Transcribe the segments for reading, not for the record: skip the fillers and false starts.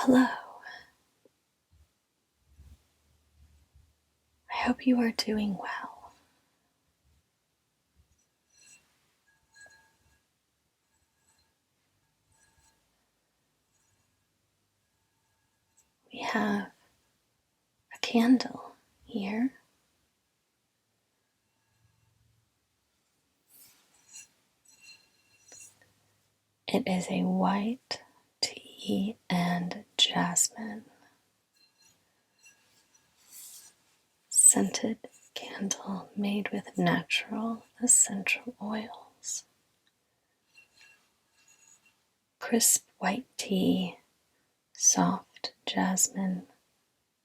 Hello. I hope you are doing well. We have a candle here. It is a white tea and jasmine scented candle made with natural essential oils. Crisp white tea, soft jasmine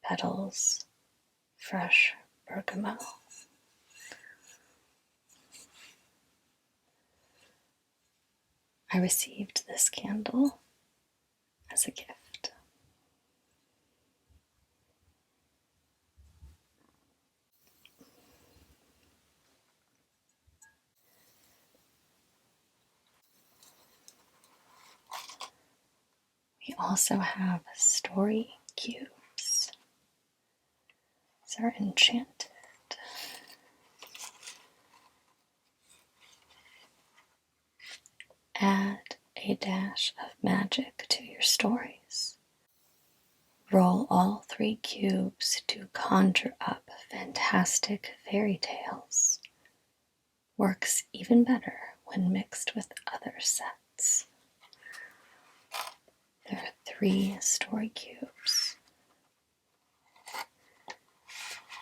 petals, fresh bergamot. I received this candle as a gift. We also have story cubes. These are enchanted. Add a dash of magic to your stories. Roll all 3 cubes to conjure up fantastic fairy tales. Works even better when mixed with other sets. There are 3 story cubes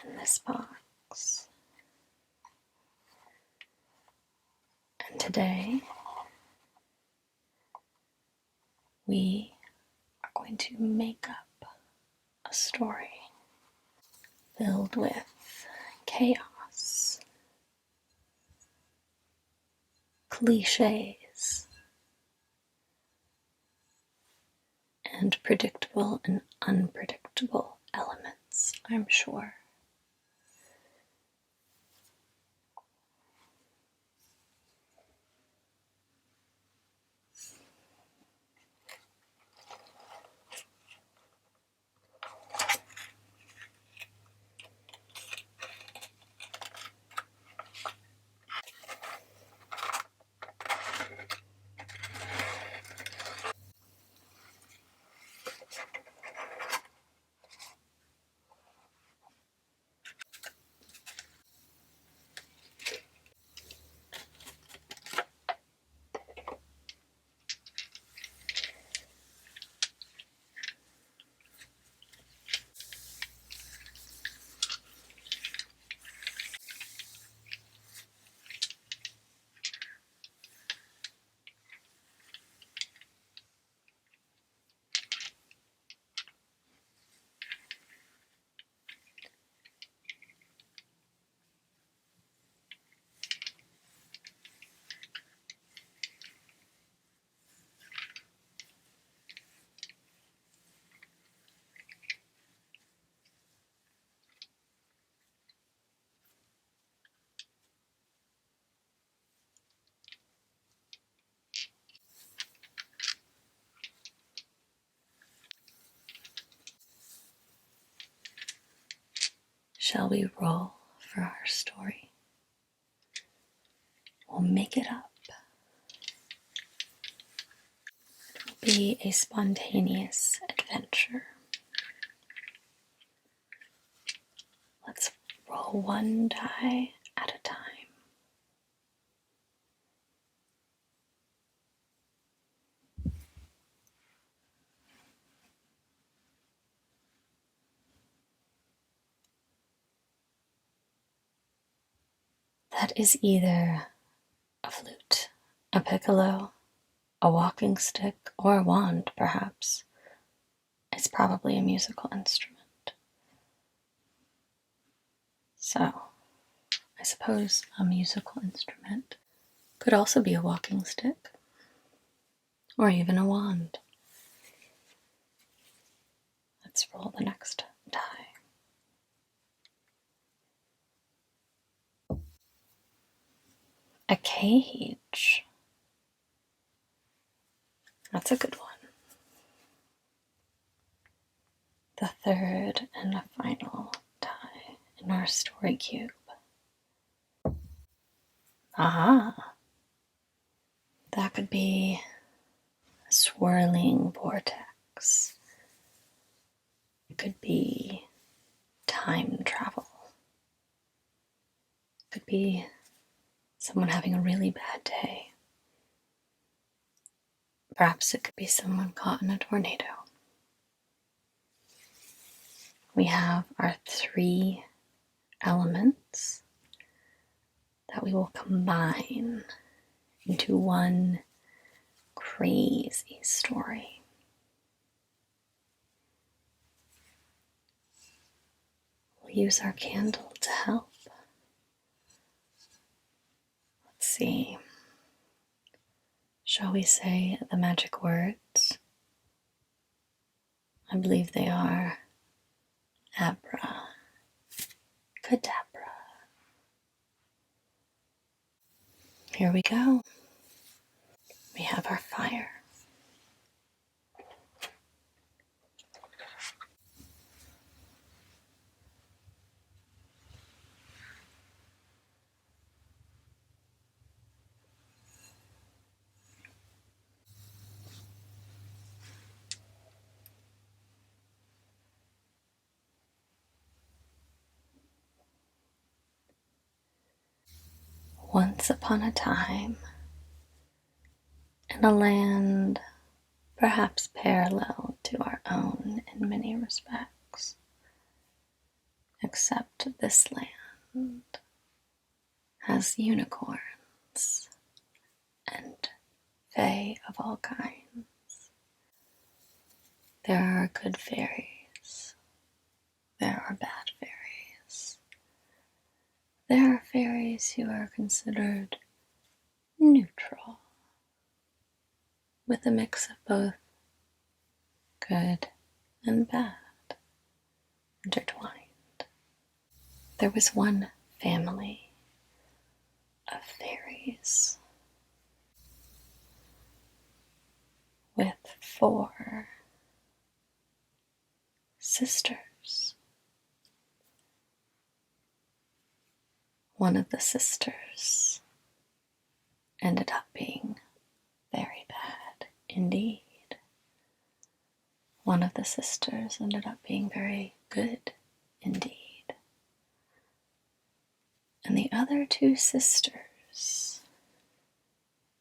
in this box. And today we are going to make up a story filled with chaos, cliches, and predictable and unpredictable elements, I'm sure. Shall we roll for our story? We'll make it up. It'll be a spontaneous adventure. Let's roll 1 die at a time. That is either a flute, a piccolo, a walking stick, or a wand, perhaps. It's probably a musical instrument. So, I suppose a musical instrument could also be a walking stick, or even a wand. Let's roll the next die. A cage. That's a good one. the third and the final tie in our story cube. Aha! That could be a swirling vortex. It could be time travel. It could be someone having a really bad day. Perhaps it could be someone caught in a tornado. We have our 3 elements that we will combine into one crazy story. We'll use our candle to help. Let's see. Shall we say the magic words? I believe they are Abra, Kadabra. Here we go. We have our fire. Once upon a time, in a land perhaps parallel to our own in many respects, except this land has unicorns and fae of all kinds. There are good fairies. There are bad fairies. There are fairies who are considered neutral, with a mix of both good and bad intertwined. There was one family of fairies with 4 sisters. One of the sisters ended up being very bad indeed. One of the sisters ended up being very good indeed. And the other 2 sisters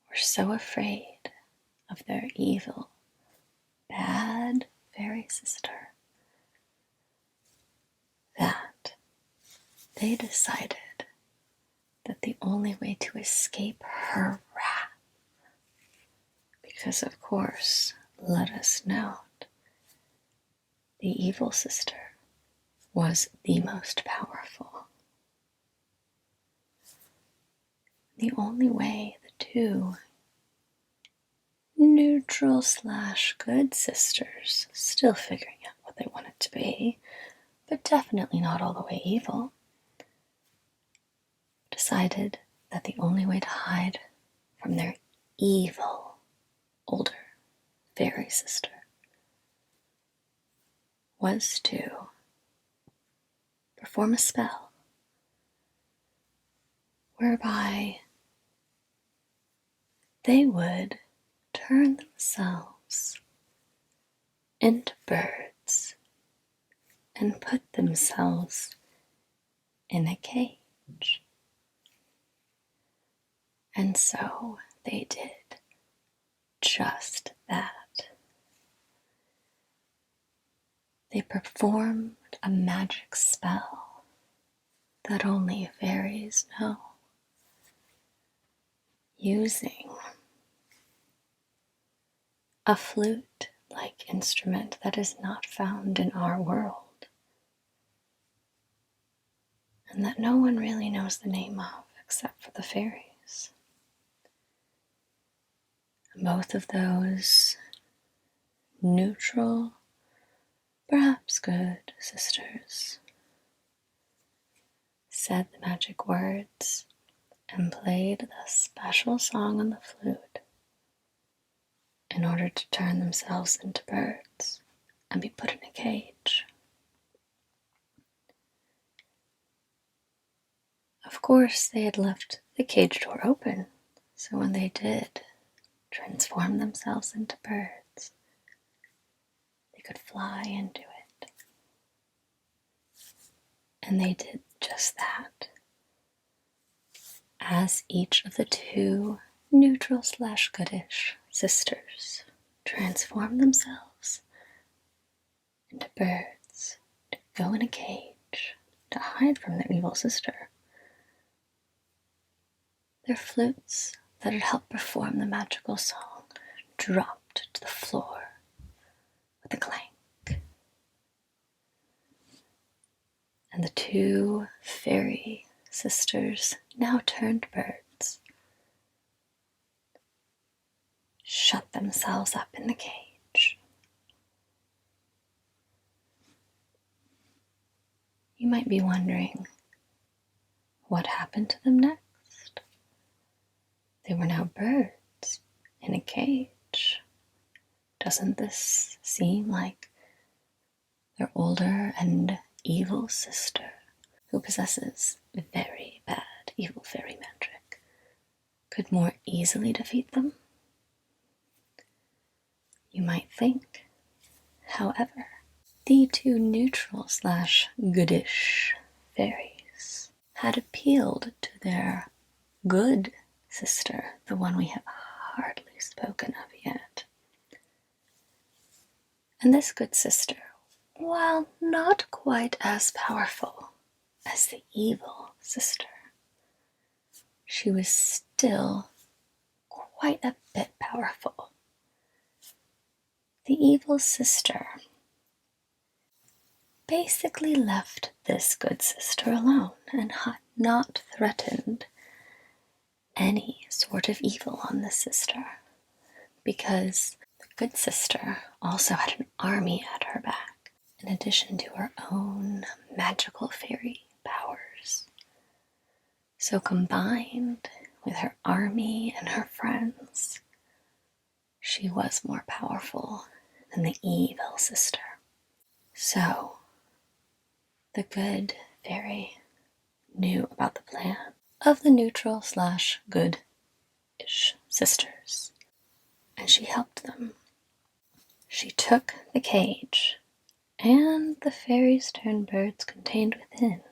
were so afraid of their evil, bad fairy sister that they decided that the only way to escape her wrath, because of course, let us note, the evil sister was the most powerful. The only way the 2 neutral / good sisters, still figuring out what they wanted to be, but definitely not all the way evil, decided that the only way to hide from their evil older fairy sister was to perform a spell whereby they would turn themselves into birds and put themselves in a cage. And so they did just that. They performed a magic spell that only fairies know, using a flute-like instrument that is not found in our world, and that no one really knows the name of except for the fairies. Both of those neutral, perhaps good sisters said the magic words and played the special song on the flute in order to turn themselves into birds. and be put in a cage. Of course, they had left the cage door open, so when they did transform themselves into birds, they could fly into it. And they did just that, as each of the two neutral/goodish sisters transformed themselves into birds to go in a cage to hide from their evil sister. Their flutes that had helped perform the magical song dropped to the floor with a clank. And the two fairy sisters, now turned birds, shut themselves up in the cage. You might be wondering, what happened to them next? They were now birds in a cage. Doesn't this seem like their older and evil sister, who possesses very bad evil fairy magic, could more easily defeat them? You might think. However, the two neutral/goodish fairies had appealed to their good sister, the one we have hardly spoken of yet. And this good sister, while not quite as powerful as the evil sister, she was still quite a bit powerful. The evil sister basically left this good sister alone and had not threatened any sort of evil on this sister, because the good sister also had an army at her back, in addition to her own magical fairy powers. So combined with her army and her friends, she was more powerful than the evil sister. So the good fairy knew about the plan of the neutral/goodish sisters, and she helped them. She took the cage and the fairies turned birds contained within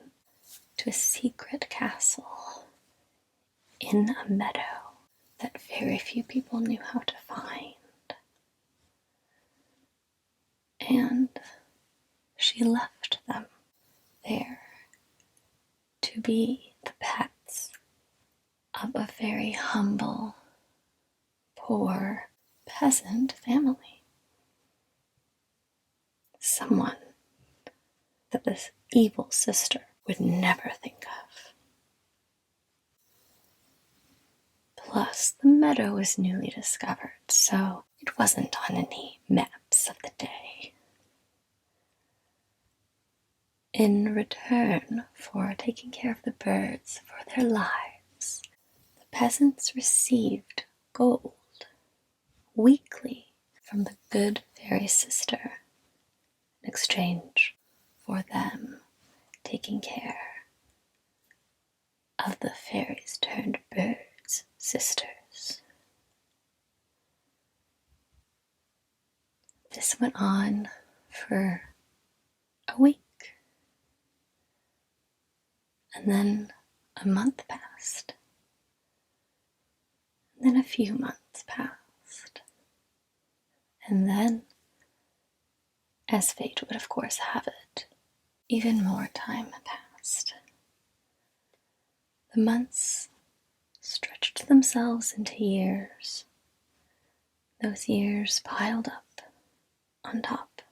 to a secret castle in a meadow that very few people knew how to find. And she left them there to be the pets of a very humble, poor peasant family. Someone that this evil sister would never think of. Plus, the meadow was newly discovered, so it wasn't on any maps of the day. In return for taking care of the birds for their lives, the peasants received gold weekly from the good fairy sister in exchange for them taking care of the fairies turned birds sisters. This went on for a week. And then a month passed. And then a few months passed. And then, as fate would of course have it, even more time passed. The months stretched themselves into years. Those years piled up on top of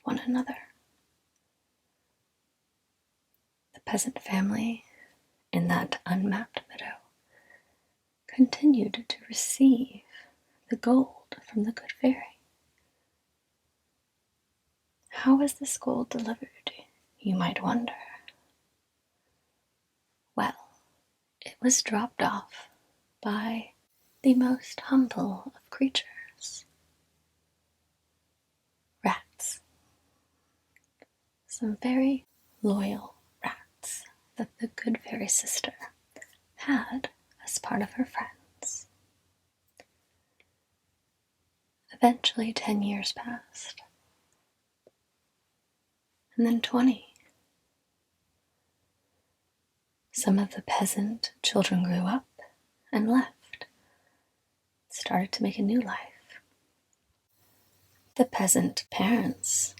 one another. The peasant family in that unmapped meadow continued to receive the gold from the good fairy. How was this gold delivered, you might wonder? Well, it was dropped off by the most humble of creatures. Rats. some very loyal rats that the good fairy sister had as part of her friends. Eventually 10 years passed, and then 20. Some of the peasant children grew up and left, started to make a new life. The peasant parents,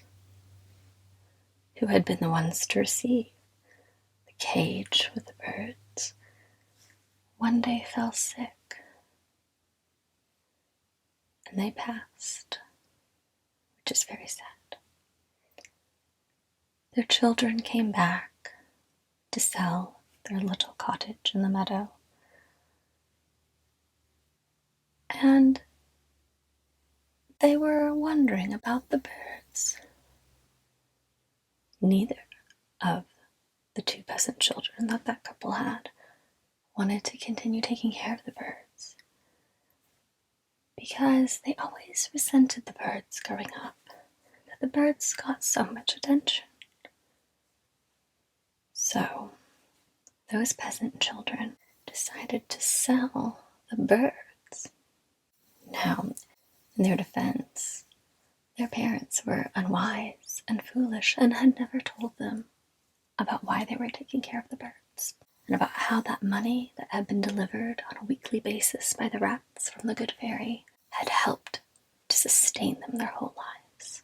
who had been the ones to receive the cage with the birds, one day fell sick, and they passed, which is very sad. Their children came back to sell their little cottage in the meadow, and they were wondering about the birds. Neither of the two peasant children that couple had wanted to continue taking care of the birds, because they always resented the birds growing up, that the birds got so much attention. So those peasant children decided to sell the birds. Now, in their defense, their parents were unwise and foolish and had never told them about why they were taking care of the birds, and about how that money that had been delivered on a weekly basis by the rats from the good fairy had helped to sustain them their whole lives.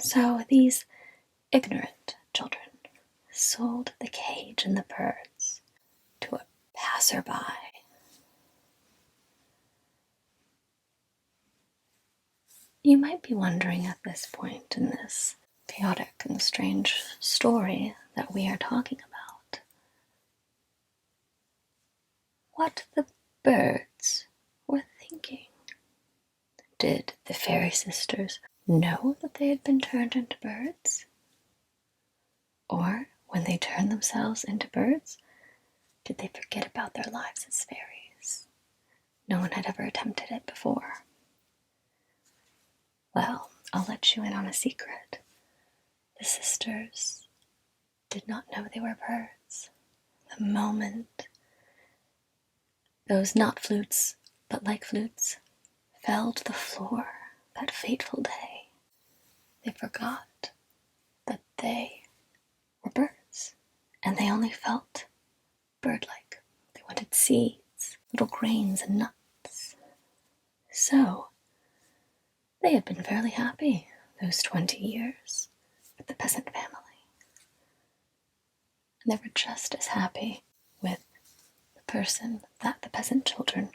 So these ignorant children sold the cage and the birds to a passerby. You might be wondering at this point in this chaotic and strange story that we are talking about, what the birds were thinking. Did the fairy sisters know that they had been turned into birds? Or, when they turned themselves into birds, did they forget about their lives as fairies? No one had ever attempted it before. Well, I'll let you in on a secret. The sisters did not know they were birds. The moment those not flutes, but like flutes, fell to the floor that fateful day, they forgot that they were birds, and they only felt bird-like. They wanted seeds, little grains and nuts. So, they had been fairly happy those 20 years with the peasant family. And they were just as happy with the person that the peasant children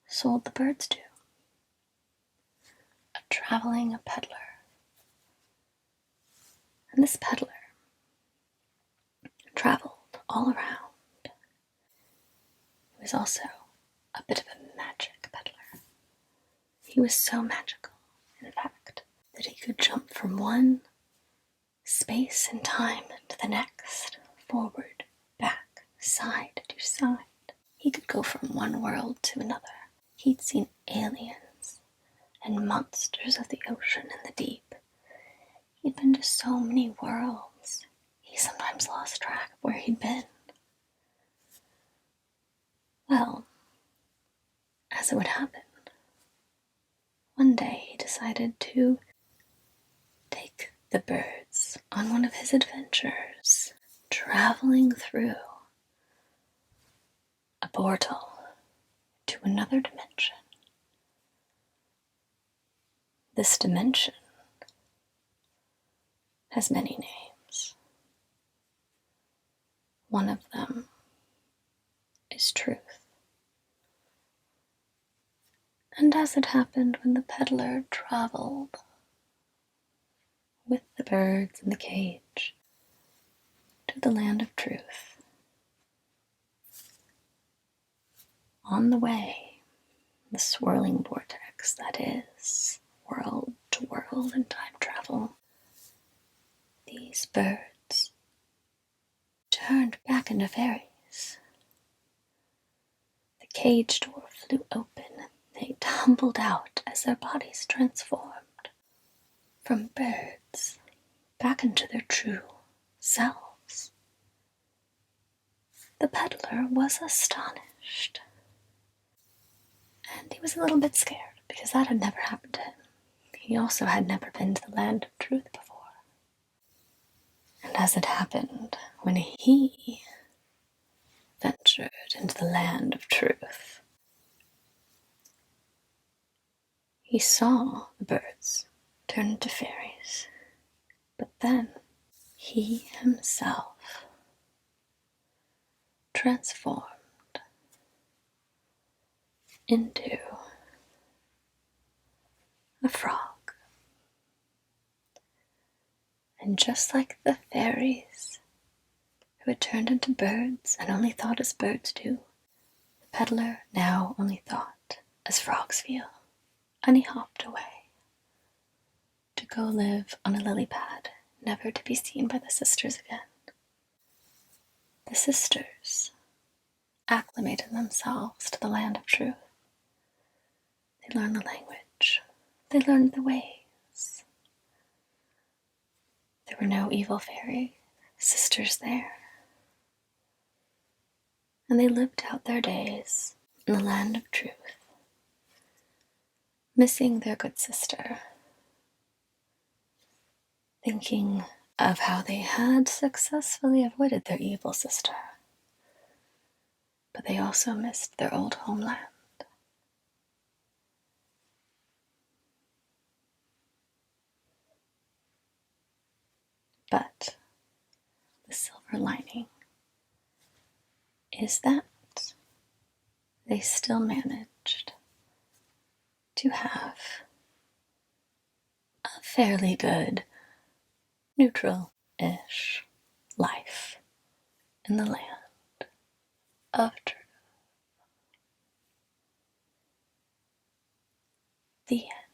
sold the birds to. A traveling peddler. And this peddler traveled all around. He was also a bit of a magic peddler. He was so magical, in fact, that he could jump from one space and time to the next, forward, back, side to side. He could go from one world to another. He'd seen aliens and monsters of the ocean and the deep. He'd been to so many worlds, he sometimes lost track of where he'd been. Well, as it would happen, one day he decided to take the birds on one of his adventures, traveling through a portal to another dimension. This dimension has many names. One of them is truth. And as it happened when the peddler traveled with the birds in the cage to the land of truth, on the way, the swirling vortex that is world to world and time travel, these birds turned back into fairies. The cage door flew open. They tumbled out as their bodies transformed from birds back into their true selves. The peddler was astonished, and he was a little bit scared because that had never happened to him. He also had never been to the land of truth before. And as it happened, when he ventured into the land of truth, he saw the birds turn into fairies, but then he himself transformed into a frog. And just like the fairies who had turned into birds and only thought as birds do, the peddler now only thought as frogs feel, and he hopped away to go live on a lily pad, never to be seen by the sisters again. The sisters acclimated themselves to the land of truth. They learned the language. They learned the ways. There were no evil fairy sisters there. And they lived out their days in the land of truth, missing their good sister, thinking of how they had successfully avoided their evil sister. But they also missed their old homeland. But the silver lining is that they still managed to have a fairly good, neutral-ish life in the land of truth. The end.